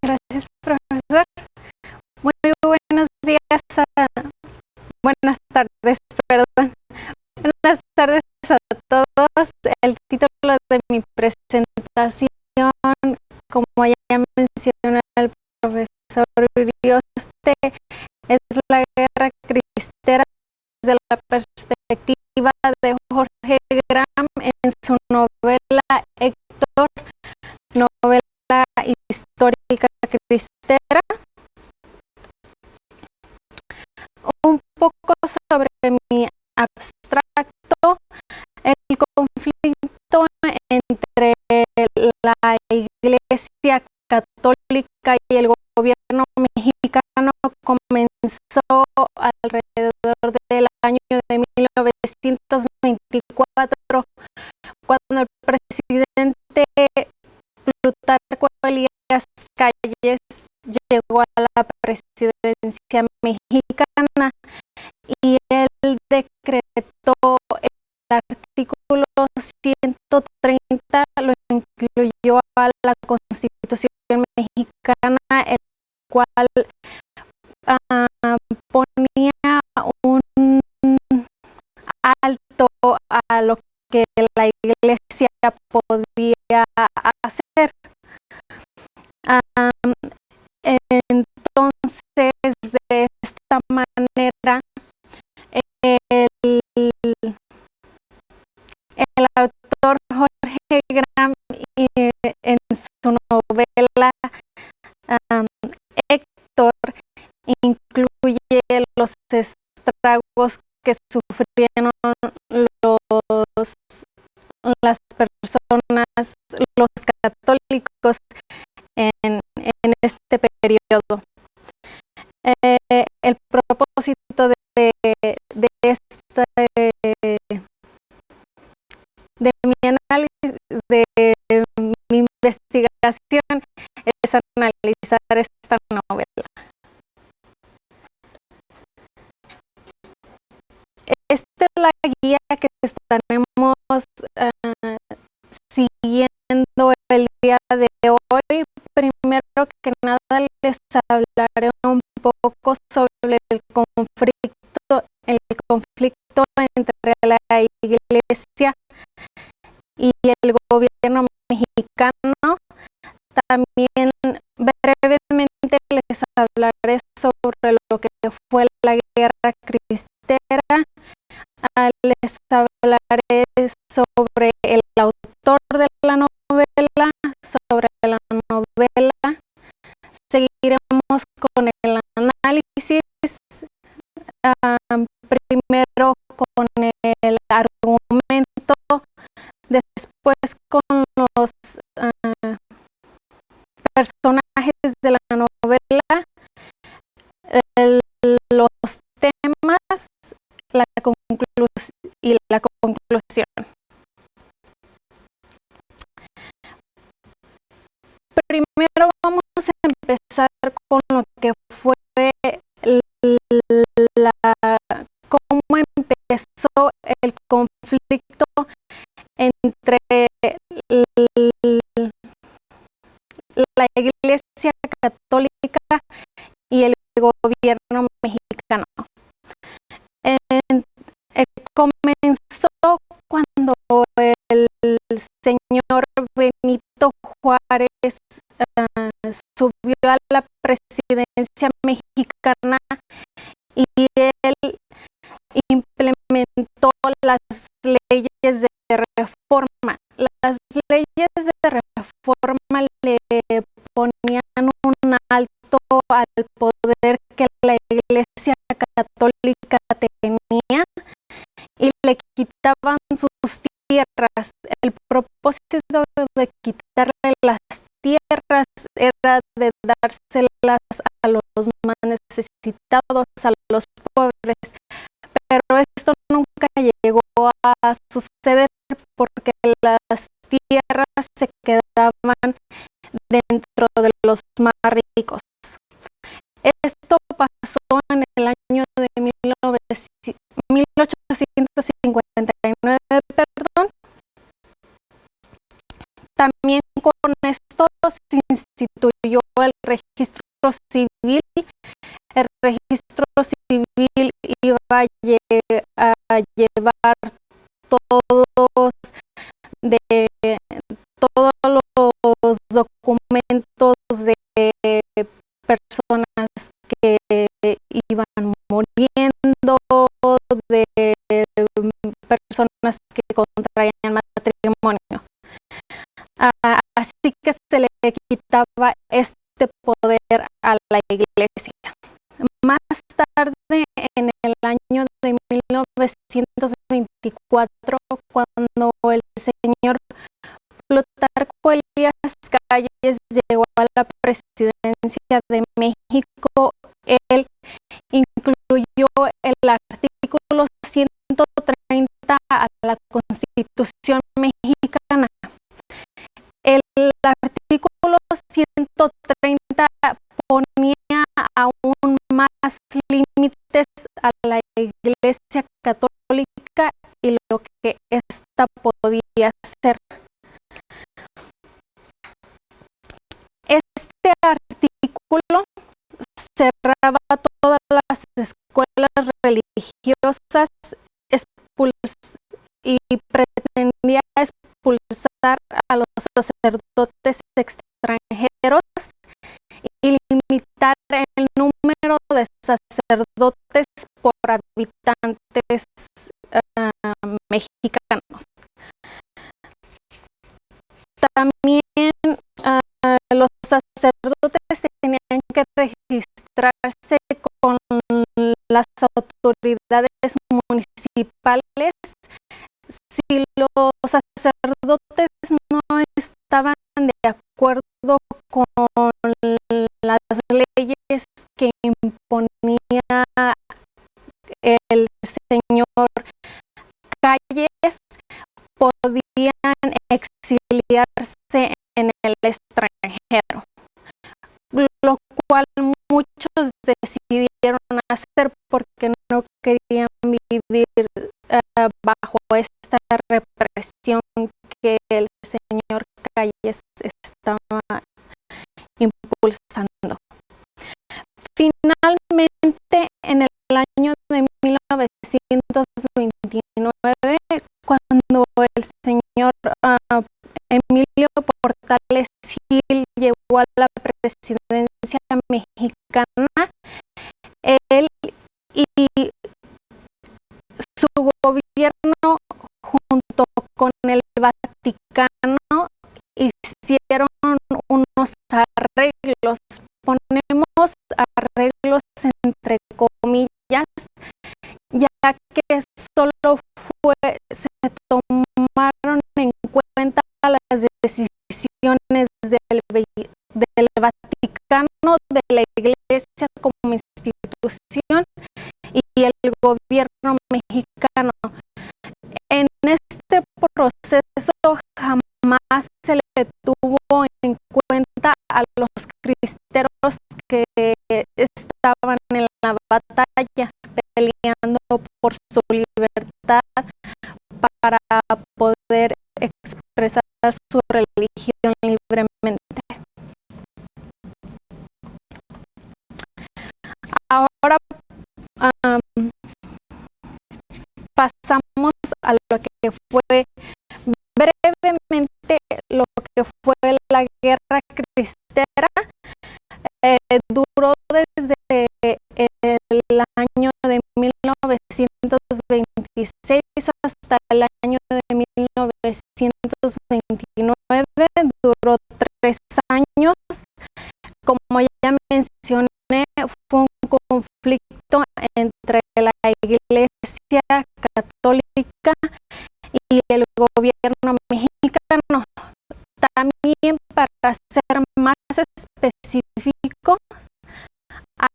Gracias, profesor. Muy buenos días, buenas tardes, perdón. Buenas tardes a todos. El título de mi presentación, como ya mencionó el profesor Urioste, es la guerra cristera desde la perspectiva de Jorge Gram en su novela Héctor, novela histórica cristera. Un poco sobre mi abstracto. El conflicto entre la Iglesia Católica y el gobierno mexicano comenzó alrededor del año de 1924, cuando el presidente Plutarco Elías Calles llegó a la presidencia mexicana y él decretó el artículo 130, lo incluyó a la Constitución mexicana, el cual ponía un alto a lo que la Iglesia podía hacer. Entonces, de esta manera, el autor Jorge Gram, en su novela Héctor, incluye los estragos que sufrieron las personas, los católicos en este periodo. El propósito de mi análisis, de mi investigación, es analizar esta novela. Esta es la guía que estaremos siguiendo el día de hoy. Primero que nada, les hablaré un poco sobre el conflicto entre la Iglesia y el gobierno mexicano. También brevemente les hablaré sobre lo que fue la guerra cristera. Les hablaré sobre el autor de la novela, sobre la novela. Seguiremos con el análisis, primero con el argumento, después con los personajes de la novela, los temas, y la conclusión. Primero vamos a empezar con lo que fue cómo empezó el conflicto entre la Iglesia Católica y el gobierno mexicano. Comenzó cuando el señor Benito Juárez subió a la presidencia mexicana y él implementó las leyes de reforma. Las leyes de reforma le ponían un alto al poder que la Iglesia Católica tenía y le quitaban sus tierras. El propósito de quitarle las tierras era de dárselas a los más necesitados, a los pobres. Pero esto nunca llegó a suceder porque las tierras se quedaban dentro de los más ricos. Esto pasó en el año de 1859, perdón. También con esto se instituyó al registro civil. El registro civil iba a llevar todos los documentos de personas que iban muriendo, de personas que contraían matrimonio. Así que se le quitaba este poder a la iglesia. Más tarde, en el año de 1924, cuando el señor Plutarco Elías Calles llegó a la presidencia de México, él incluyó el artículo 130 a la Constitución mexicana. El artículo 130 ponía aún más límites a la Iglesia Católica y lo que ésta podía hacer. Este artículo cerraba todas las escuelas religiosas y pretendía expulsar a los sacerdotes extranjeros y limitar el número de sacerdotes por habitantes mexicanos. También los sacerdotes tenían que registrarse con las autoridades municipales. Si los sacerdotes no estaban de acuerdo con las leyes que imponía el señor Calles, podían exiliarse en el extranjero, lo cual muchos decidieron hacer porque no querían vivir bajo esta represión que el señor Calles estaba impulsando. Finalmente, en el año de 1929, cuando el señor Emilio Portales Gil llegó a la presidencia mexicana, él y su gobierno junto con el Vaticano hicieron unos arreglos. Ponemos arreglos entre comillas, ya que solo se tomaron en cuenta las decisiones del Vaticano, de la Iglesia como institución y el gobierno mexicano. En este proceso jamás se le tuvo en cuenta a los cristeros que estaban en la batalla peleando por su libertad para poder expresar su religión libremente. Ahora pasamos a lo que fue brevemente lo que fue la guerra cristera. Duró desde el año de 1926 hasta el año de 1929, duró 3 años. Como ya mencioné, fue un conflicto entre la Iglesia Católica y el gobierno mexicano. También, para ser más específico,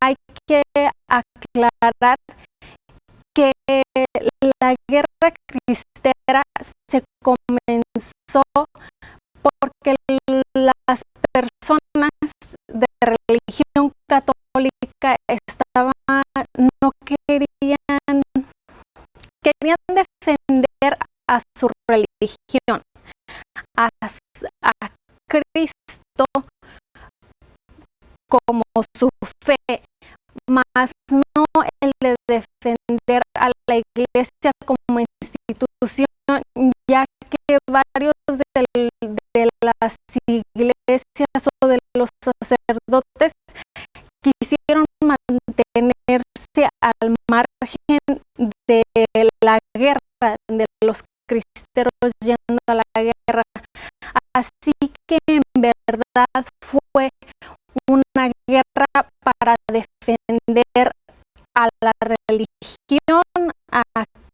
hay que aclarar que la guerra cristera se comenzó porque las personas de religión católica no querían defender a su religión, a Cristo, como su fe, más no el de defender a la iglesia como institución, ya que varios de las iglesias o de los sacerdotes quisieron mantenerse al margen de la guerra, de los cristeros yendo a la guerra. Así que en verdad fue una guerra para defender a la religión, a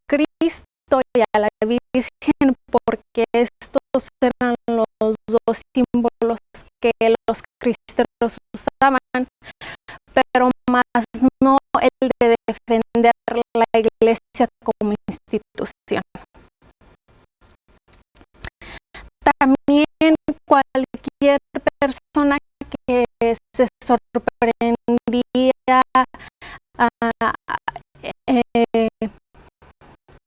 Cristo y a la Virgen, porque estos eran los dos símbolos que los cristeros usaban, pero más no el de defender la iglesia como institución. También cualquier persona que se sorprendía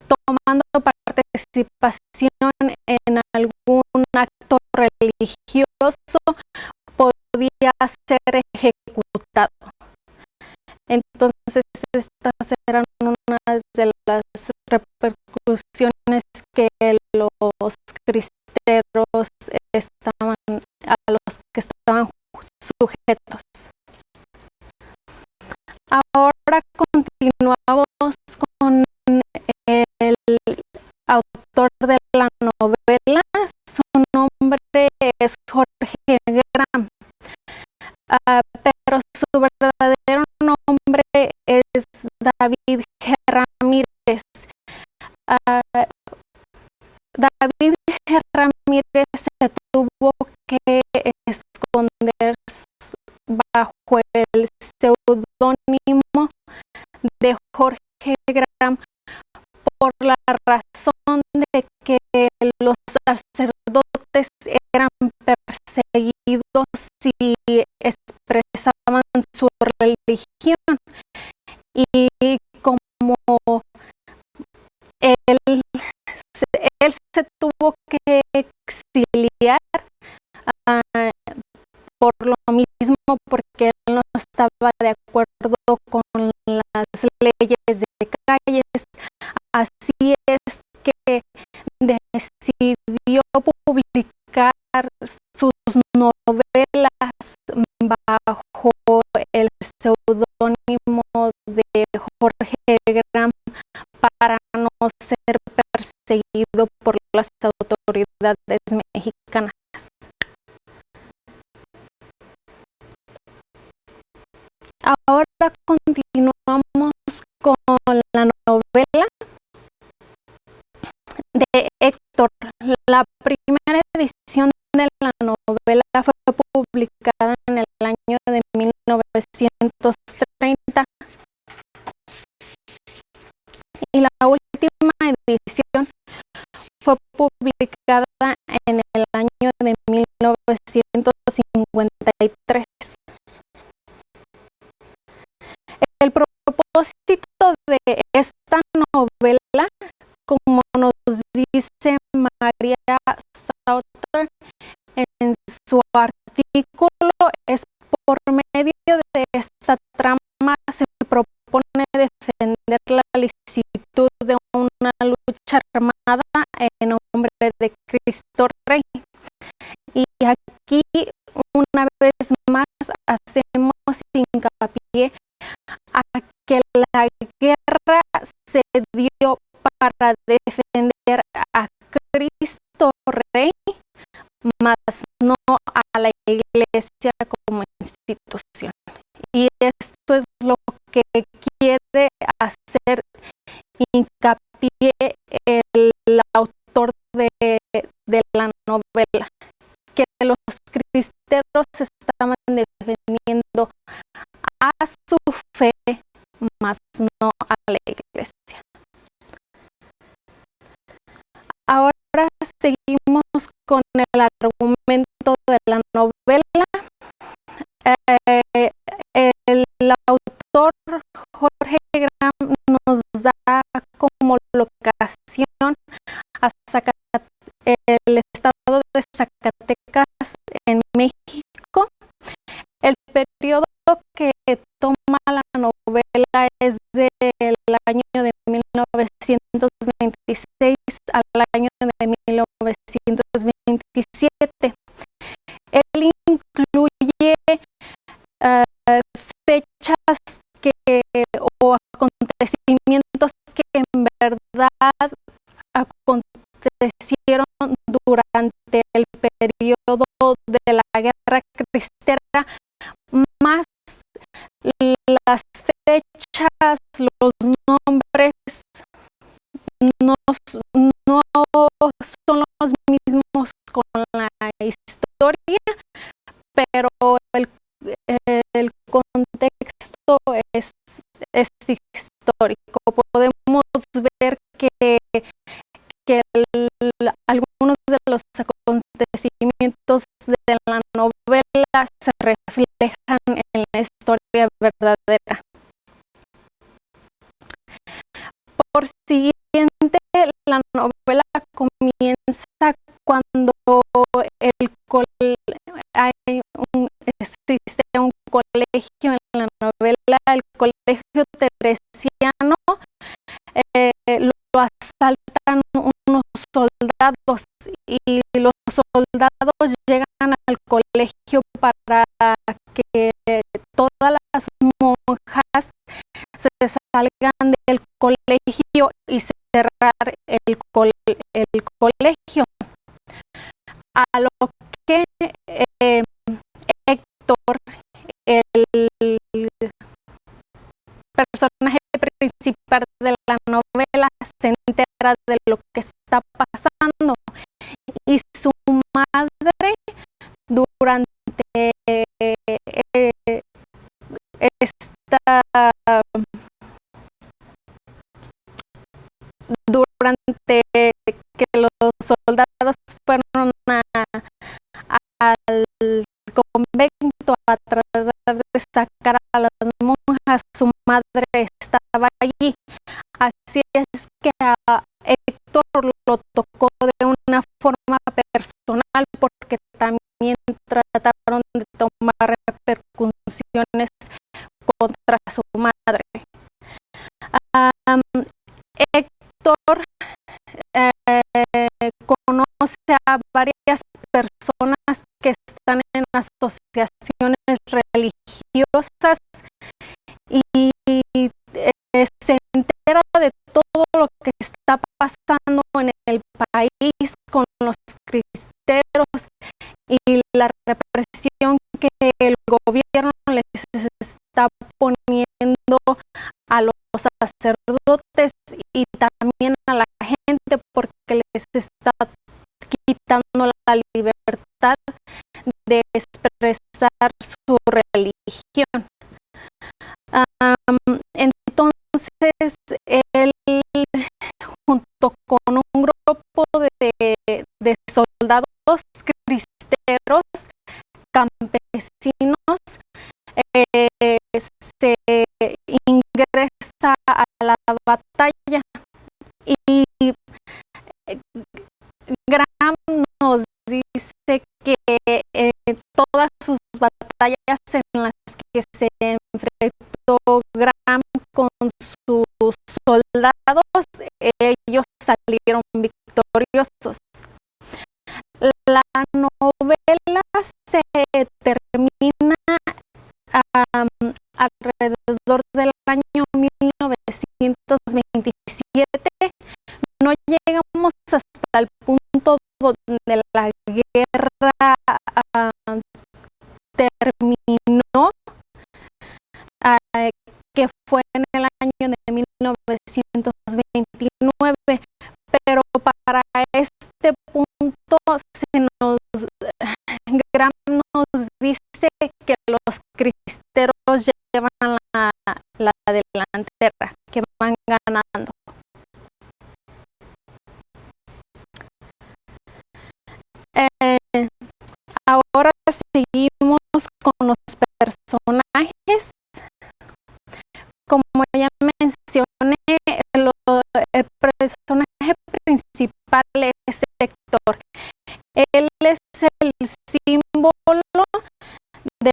tomando participación en algún acto religioso podía ser ejecutado. Entonces estas eran unas de las repercusiones que los cristeros a los que estaban sujetos. Ahora continuamos con el autor de la novela. Su nombre es Jorge Graham, pero su verdadero nombre es David G. Ramírez. David G. Ramírez se tuvo que esconder bajo el seudónimo de Jorge Graham por la razón de que los sacerdotes eran perseguidos si expresaban su religión, y como él se tuvo que exiliar por lo mismo, porque él no estaba de acuerdo con las leyes de calles. Así es que decidió publicar sus novelas bajo el seudónimo de Jorge Graham para no ser perseguido por las autoridades mexicanas. Ahora continuamos con la novela de Héctor. La primera edición de la novela fue publicada en el año de 1930 y la última edición fue publicada en el año de 1953. El propósito de esta novela, como nos dice María Sauter en su artículo, es por medio de esta trama se propone defender la licitud de una lucha armada en nombre de Cristo Rey. Y aquí una vez más hacemos hincapié a que la guerra se dio para defender a Cristo Rey, más no a la iglesia como institución. Y esto es lo que quiere hacer hincapié el autor de la novela, que los cristeros estaban defendiendo a su fe, más no a la iglesia. Ahora seguimos con el argumento de la novela. El autor Jorge Graham nos da como locación a el estado de Zacatecas en México. El periodo que toma la novela es del año de 1926 al año de 1927. Él incluye fechas o acontecimientos que en verdad acontecieron durante el periodo de la Guerra Cristera, más las fechas, los nombres no son los mismos con la historia, pero el contexto es histórico. Podemos ver que algunos de los acontecimientos de la novela se reflejan en la historia verdadera. Por siguiente, la novela comienza cuando existe un colegio en la novela, el colegio teresiano. Lo asaltan unos soldados y los soldados llegan al colegio para que todas las monjas se salgan del colegio y cerrar el colegio. A lo que Héctor, el personaje principal de la novela, se entera de lo que está pasando y su madre durante que los soldados fueron al convento a tratar de sacar a las monjas, su madre estaba allí. Así es que a Héctor lo tocó de una forma personal, porque también trataron de tomar repercusiones contra su madre. Héctor conoce a varias personas que están en asociaciones religiosas y se entera de todo lo que está pasando en el país con los cristeros y la represión que el gobierno les está poniendo a los sacerdotes y también a la gente, porque les está quitando la libertad de expresar su religión. Entonces él, junto con un grupo de soldados cristeros campesinos, se ingresa a la batalla, y Graham nos dice que todas sus batallas en las que se enfrentó Graham con sus soldados, ellos salieron victoriosos. La novela se termina alrededor del año 1927. No llegamos hasta el punto donde la guerra terminó, que fue en el año de 1929, pero para este punto Graham nos dice que los cristeros llevan la delantera, que van ganando. Ahora seguimos con los personajes. Como ya mencioné, el personaje principal es Héctor. Él es el símbolo de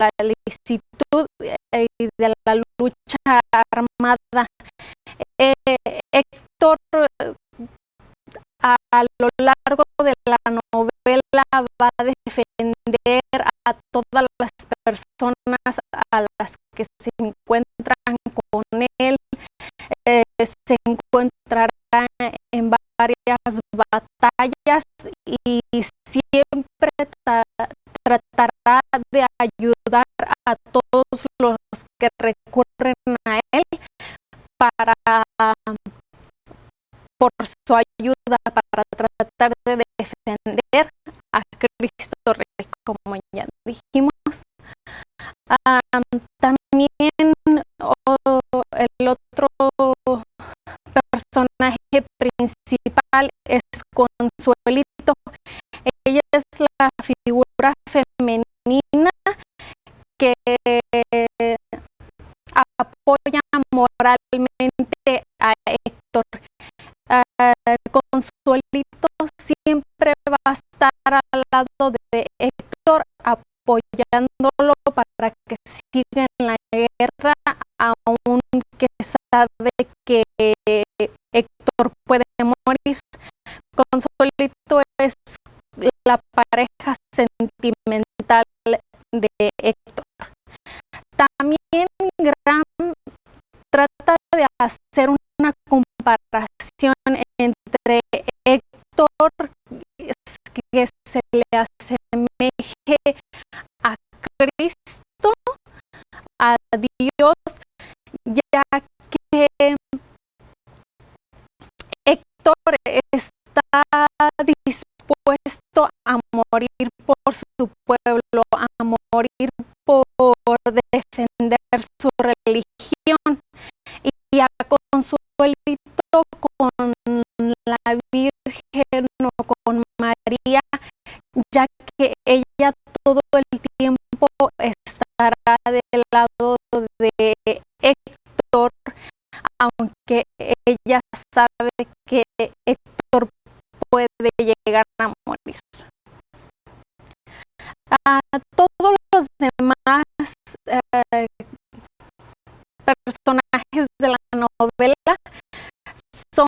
la licitud y de la lucha armada. Héctor, a lo largo de la novela, va a defender a todas las personas a las que se encuentran con él. Se encontrará en varias batallas y siempre tratará de ayudar a todos los que recurren a él por su ayuda para tratar de defender a Cristo Rey, como ya dijimos. También el otro personaje principal es Consuelito. Ella es la figura femenina que apoya moralmente a Héctor. Consuelito siempre va a estar al lado de Héctor, apoyándolo para que siga en la guerra, aunque sabe que Héctor puede morir. Consuelito es la pareja sentimental de Héctor. También Graham trata de hacer una comparación entre Héctor, que se le asemeje a Cristo, a Dios, ya que Héctor está dispuesto a morir por su pueblo, a morir por defender su religión, y a Consuelito con la Virgen o con María, ya que ella todo el tiempo estará del lado de Héctor, aunque ella sabe que Héctor puede llegar a morir. Todos los demás personajes de la novela son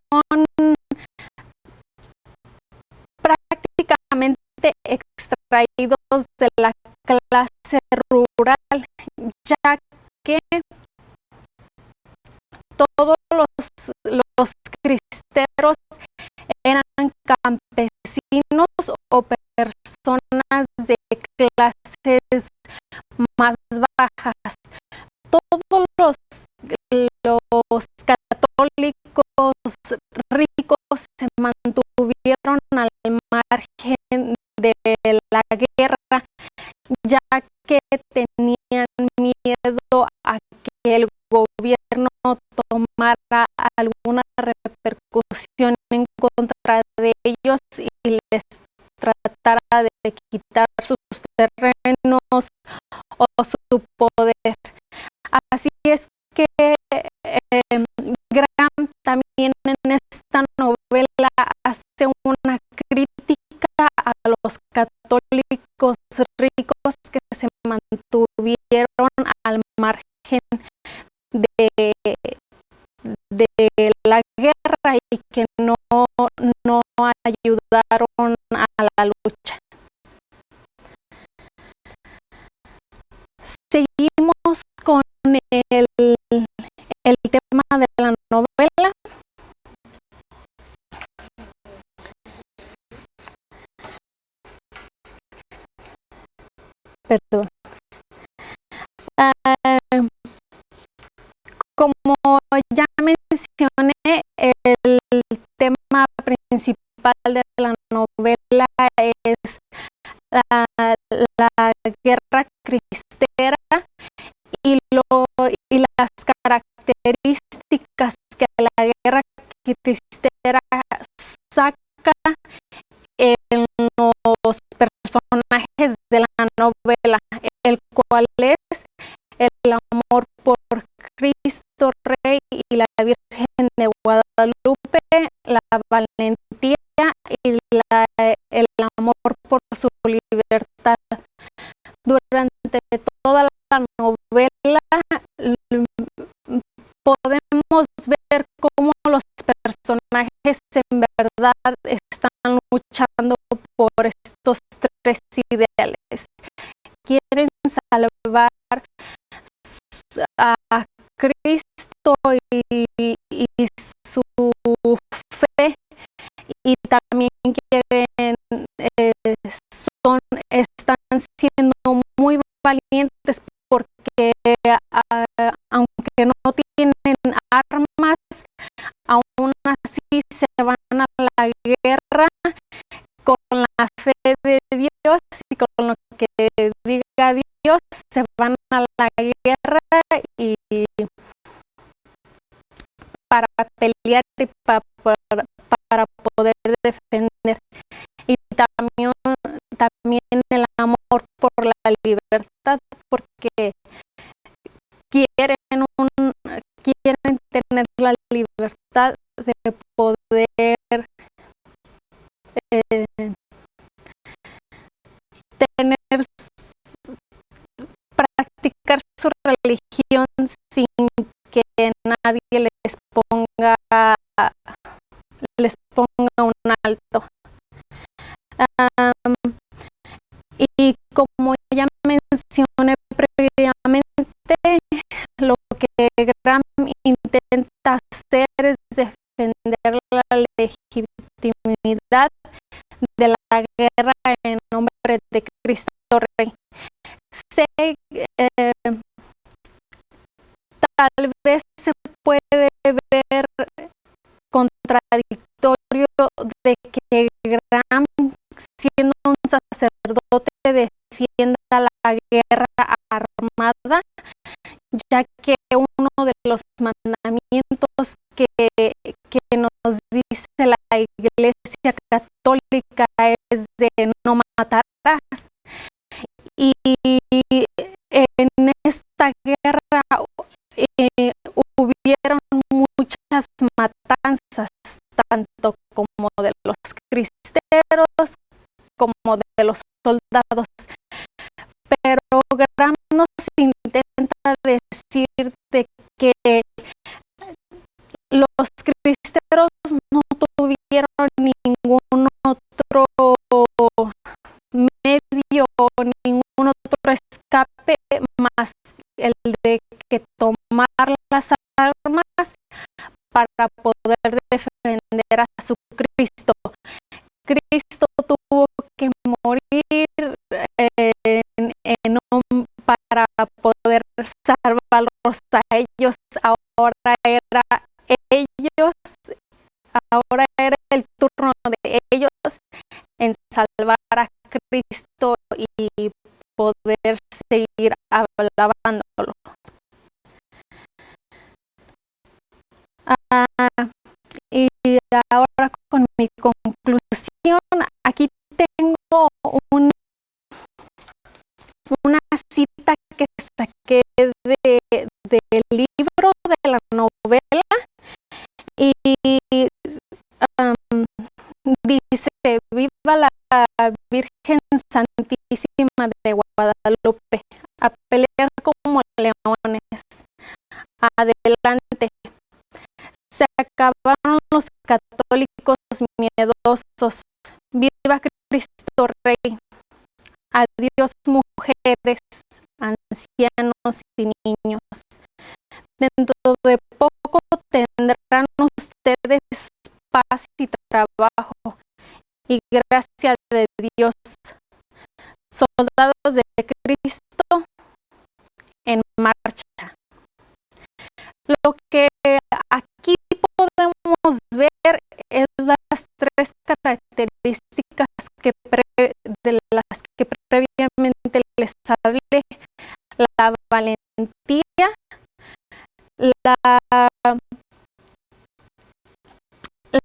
prácticamente extraídos de la clase rural, ya que todos los cristeros eran campesinos o personas de clases más bajas. Todos los católicos ricos se mantuvieron al margen de la guerra, ya que tenían miedo a que el gobierno tomara alguna repercusión en contra de ellos y les tratara de quitar sus terrenos o su poder. Así es que Graham también en esta novela hace una crítica a los católicos ricos que se mantuvieron al margen de la guerra y que no ayudaron a la lucha. Seguimos con el tema de la novela. Perdón. Como ya mencioné, el tema principal de la novela es la guerra cristera y las características que la guerra cristera saca en los personajes de la novela, el cual es el amor por Cristo Rey y la Virgen de Guadalupe, la valentía y el amor por su libertad. Durante toda en verdad están luchando por estos tres ideales. Quieren salvar a Cristo y su fe, y también quieren, están siendo muy valientes porque aunque no tienen armas, aún así se van a la guerra con la fe de Dios y con lo que diga Dios. Se van a la guerra y para pelear y para poder defender. Y también el amor por la libertad, porque quieren tener la libertad de poder practicar su religión sin que nadie les ponga un alto. Y como ya mencioné previamente, lo que Graham intenta hacer es defender la legitimidad de la guerra en nombre de Cristo Rey. Tal vez se puede ver contradictorio de que Graham, siendo un sacerdote, defienda la guerra armada, ya que uno de los mandamientos que nos dice la Iglesia Católica es de no matarás. Y en esta guerra hubieron muchas matanzas, tanto como de los cristeros como de los soldados. Pero Graham nos intenta decir de que los cristeros no tuvieron ningún otro medio, ningún otro escape más el de que tomar las armas para poder defender a su Cristo. Cristo tuvo que morir para poder salvarlos a ellos. Ahora era el turno de ellos en salvar a Cristo y poder seguir alabándolo. Y ahora con mi conclusión, aquí tengo una cita que saqué del libro, de la novela, y dice: viva la Virgen Santísima de Guadalupe, a pelear como leones, adelante. Se acabaron los católicos miedosos. Viva Cristo Rey. Adiós mujeres, ancianos y niños. Dentro de poco tendrán ustedes paz y trabajo y gracia de Dios. Soldados de Cristo en marcha. Lo que aquí podemos ver es las tres características de las que previamente les hablé: la valentía,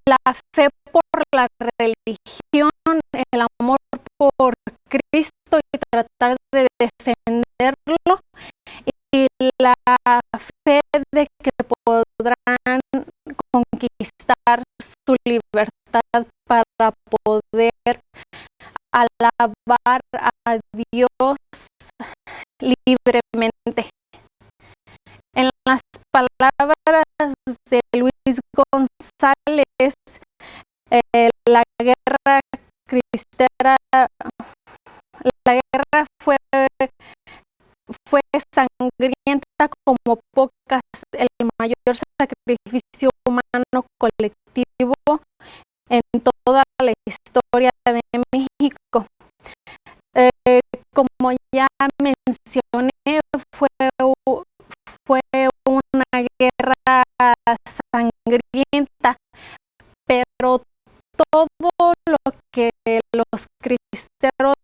la fe por la religión, el amor por Cristo y tratar de defenderlo, y la fe de que podrán conquistar su libertad para poder alabar a Dios libremente. En las palabras de Luis González, cristera, la guerra fue sangrienta como pocas, el mayor sacrificio humano colectivo en toda la historia de México. Como ya mencioné, fue una guerra sangrienta, pero todo lo que los cristeros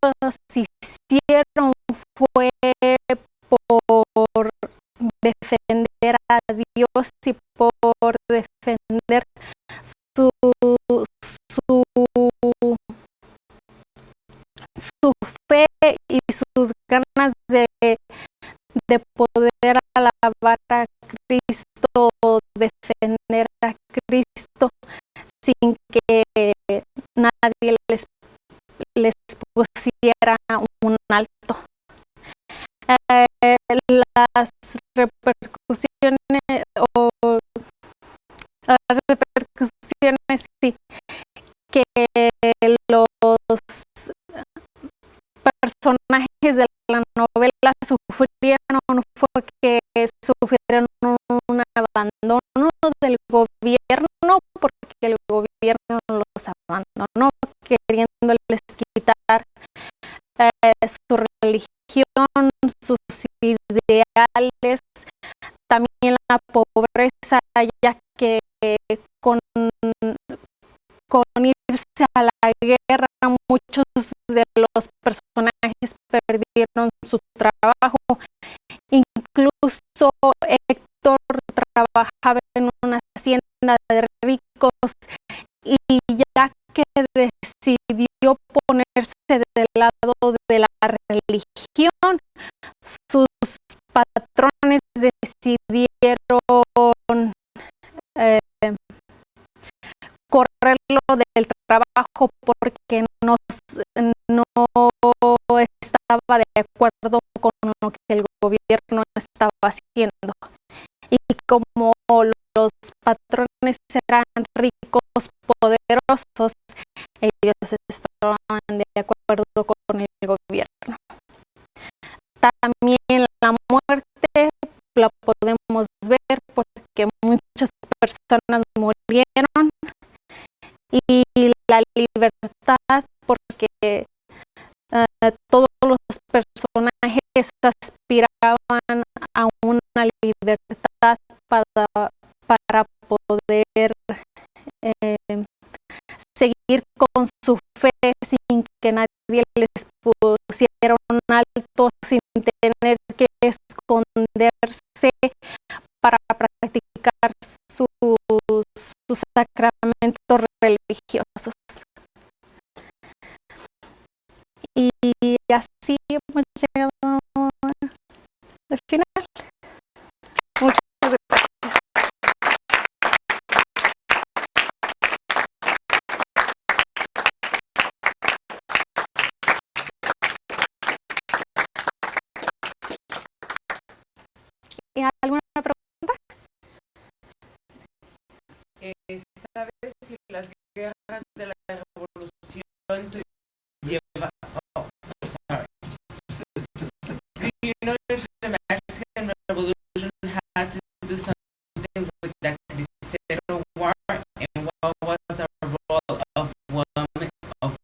hicieron fue por defender a Dios y por defender su fe y sus ganas de poder alabar a Cristo, defender a Cristo sin que nadie les pusiera un alto. Las repercusiones sí, que los personajes de la novela sufrieron fue que sufrieron un abandono del gobierno, porque el gobierno los abandonó queriéndoles quitar su religión, sus ideales, también la pobreza, ya que con irse a la guerra muchos de los personajes perdieron su trabajo. Incluso Héctor trabajaba en una hacienda de ricos y ya que decidió ponerse del lado de la religión, sus patrones decidieron correrlo del trabajo porque no estaba de acuerdo con lo que el gobierno estaba haciendo. Y como los patrones eran ricos, poderosos, ellos estaban de acuerdo con el gobierno. También la muerte la podemos ver porque muchas personas murieron, y la libertad porque todos los personajes aspiraban a una libertad para poder seguir con su fe sin que nadie les pusiera un alto, sin tener que esconderse para practicar sus sacramentos religiosos. Y así hemos llegado al final. Muchas gracias. ¿Y alguna pregunta? ¿Sabes si las guerras de la revolución lleva? Oh, sorry. Do you know if the Mexican Revolution had to do something with the Cristero War, and what was the role of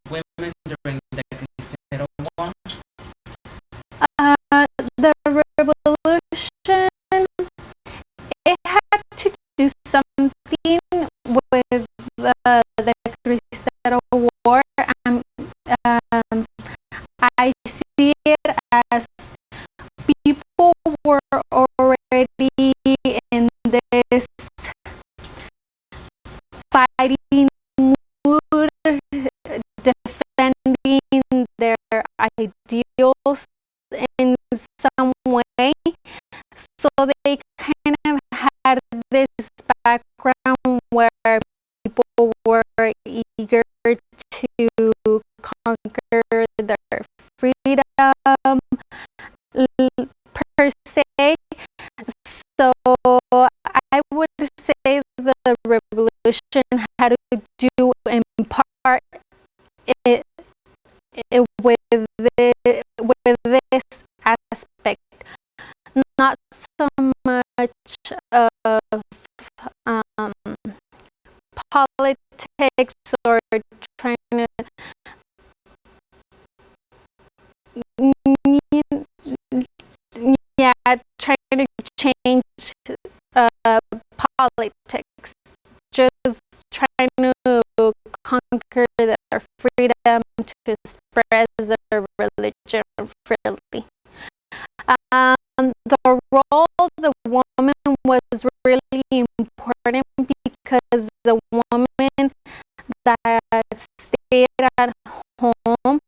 women during the Cristero War? The revolution, it had to do something with the Cristero War. I see it as people were already in this fighting mood, defending their ideals in some way, so they kind of had this background where people were eager to conquer their freedom per se. So I would say the revolution had to do in part with this aspect, not so much of politics or trying to trying to change politics, just trying to conquer their freedom to express their religion freely. The role of the woman was really important because the woman that stayed at home,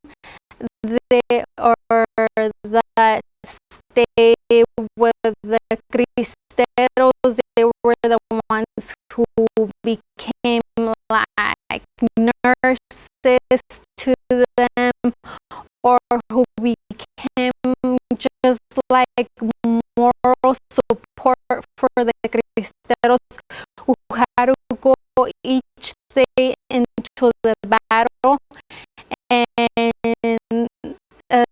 that stayed with the cristeros, they were the ones who became like nurses to them, or who became just like moral support for the cristeros who had to go each day into the battle, and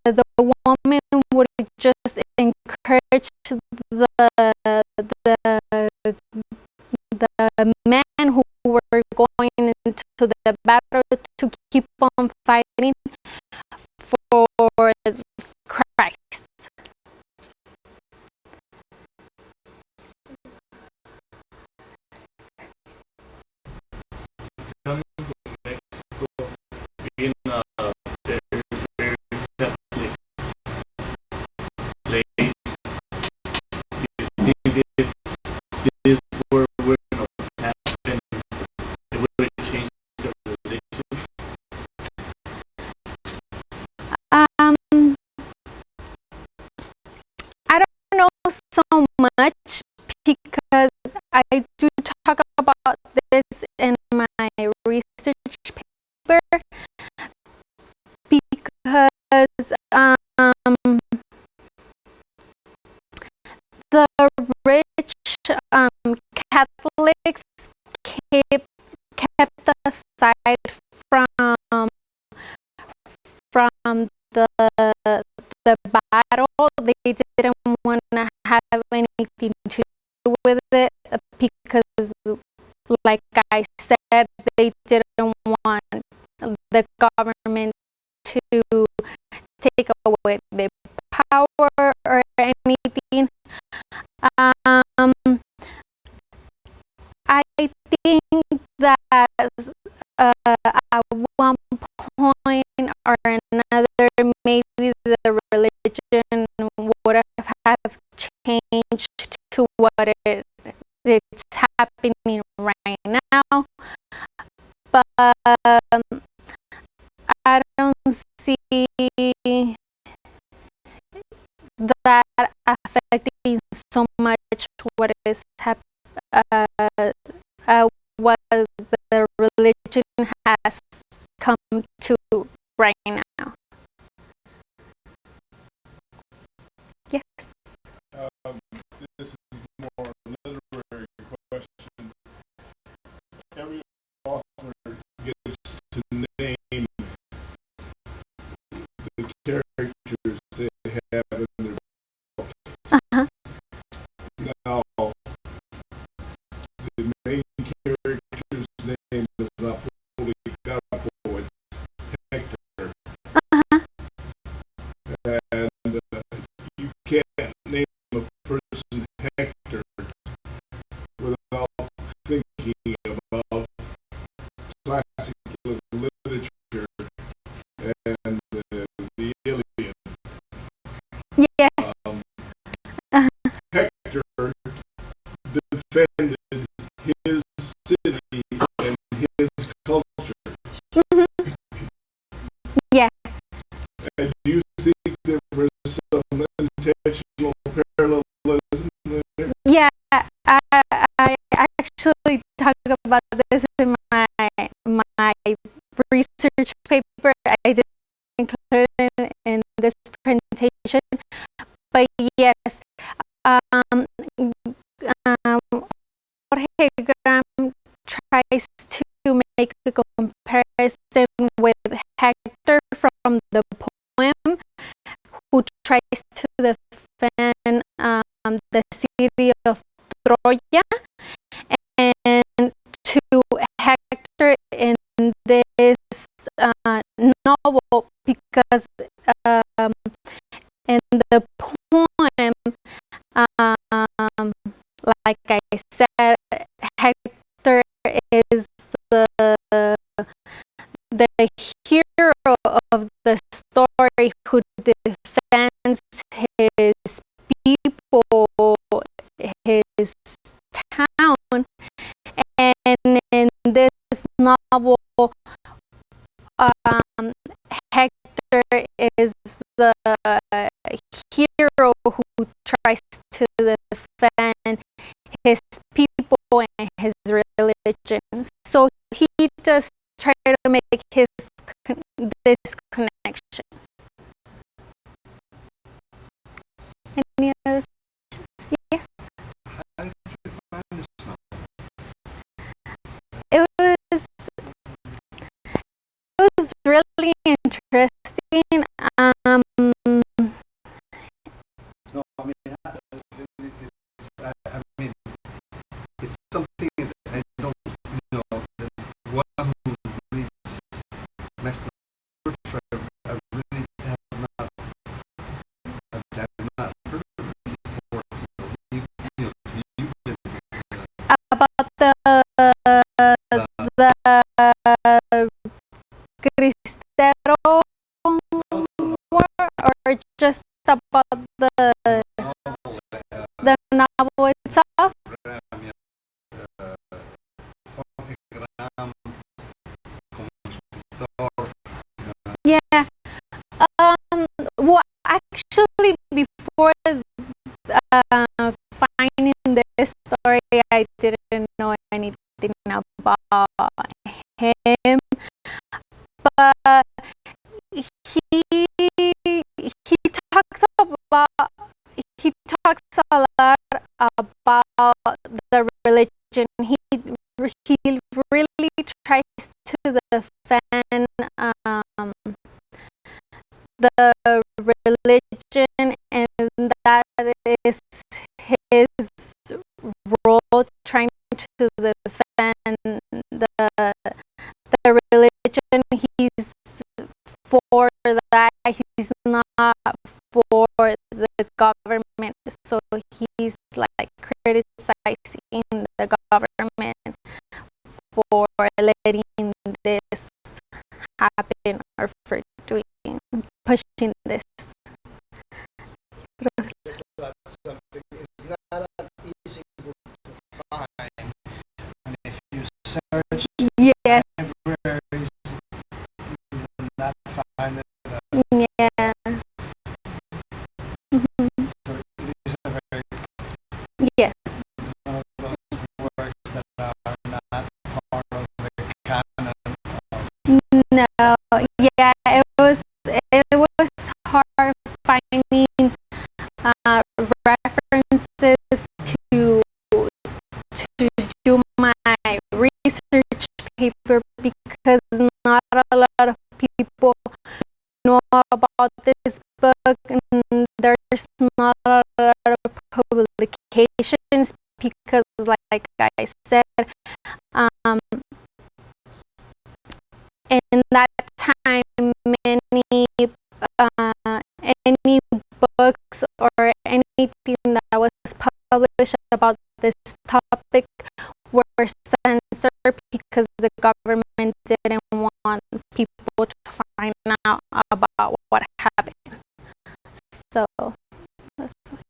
the woman would just encourage the men who were going into the battle to keep on fighting for Christ. Coming from Mexico, being a very, very Catholic place, you think if this were to happen, it would have changed the religion? I don't know so much because I do talk about this in my research paper, because the rich Catholics kept aside from the battle. They didn't want to have anything to do with it because, like I said, they didn't want the government to take away the power or anything. I think that at one point or another, maybe the religion would have changed to what it's happening right now, but I don't see that affecting so much what is what the religion has come to right now. Yes. This is more a literary question. Every author gets to name the characters they have in their book. Uh-huh. Now, the main character's name is not Policarpo, it's Hector. Uh-huh. And you can't name a person Hector without thinking about classic literature and the Iliad. Yes. Hector defended his city and his culture. Mm-hmm. Yeah. And do you think there was some intentional parallelism there? Yeah. I actually talk about this in my research paper. I didn't include it in this presentation, but yes, Jorge Graham tries to make a comparison with Hector from the tries to defend the city of Troya, and to Hector in this novel, because in the poem, like I said, Hector is the hero of the story who defends his people, his town, and in this novel, Hector is the hero who tries to defend his people and his religion. So he just try to make this connection. Any other questions? Yes. How did you find this novel? It was really interesting. No, I mean, I mean, it's something that I don't know. That one who reads Mexican literature, I really have not heard of it before. You can, About the Cristero war, or just about the novel itself? Yeah. Well, actually, before finding this story, I didn't know anything about him. But he talks a lot about the religion. He really tries to defend the religion, and that is his role, trying to defend the religion. He's for that. He's not for the government. So he's like criticizing the government for letting this happen, or for pushing this. That's something. It's not an easy book to find. And if you search Yes. libraries, you will not find it. Yeah. Mhm. So it is a very, Yes. it's one of those works that are not part of the canon of No. Yeah. It was hard finding references to do my research paper, because not a lot of people know about this book, and there's not a lot of publications, because like I said, in that time, any books or anything that was published about this topic were censored, because the government didn't want people to find out about what happened. So that's why.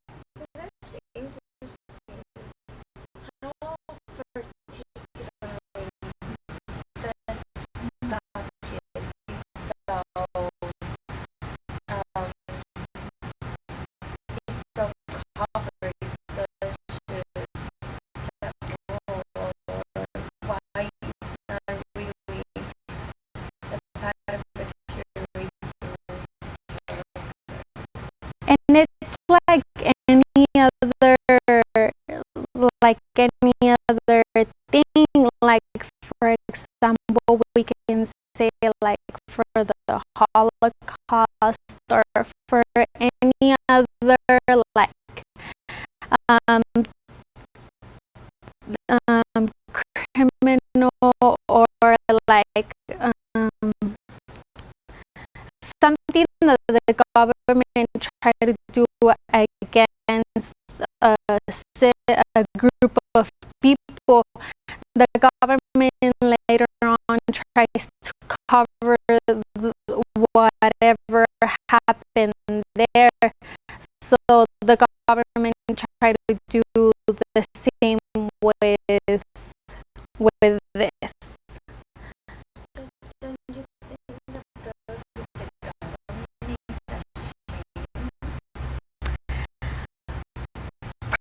And it's like any other thing. Like, for example, we can say, like, for the Holocaust, or for any um, criminal or like something that the government try to do against a group of people, the government later on tries to cover whatever happened there. So the government try to do the same with this.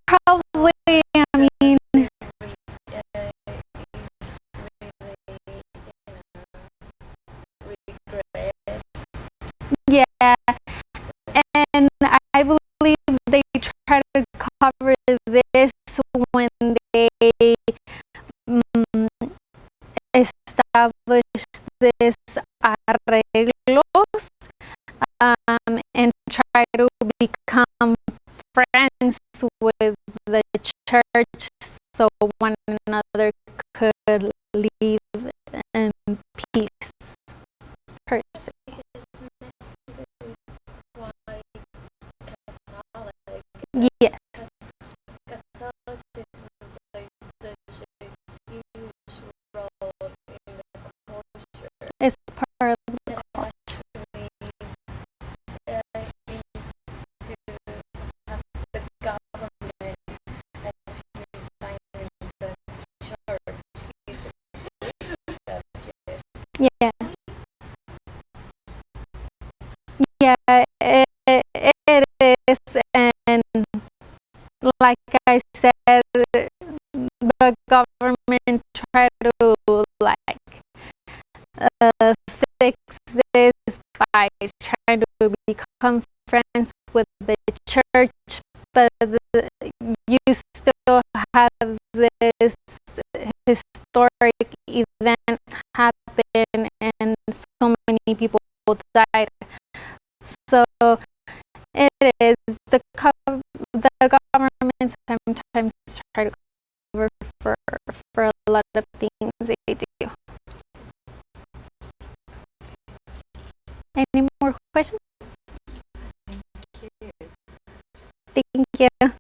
Probably, I mean, yeah, and I believe they try to cover this when they establish this arreglos and try to become friends with the church so one another could live in peace per se. Yes. It's part of the culture. Yeah. Yeah, it is, and like I said, the government try to like fix this by trying to become friends with the church, but you still have this historic event happen and so many people died. So it is the government sometimes try to cover for a lot of things they do. Any more questions? Thank you.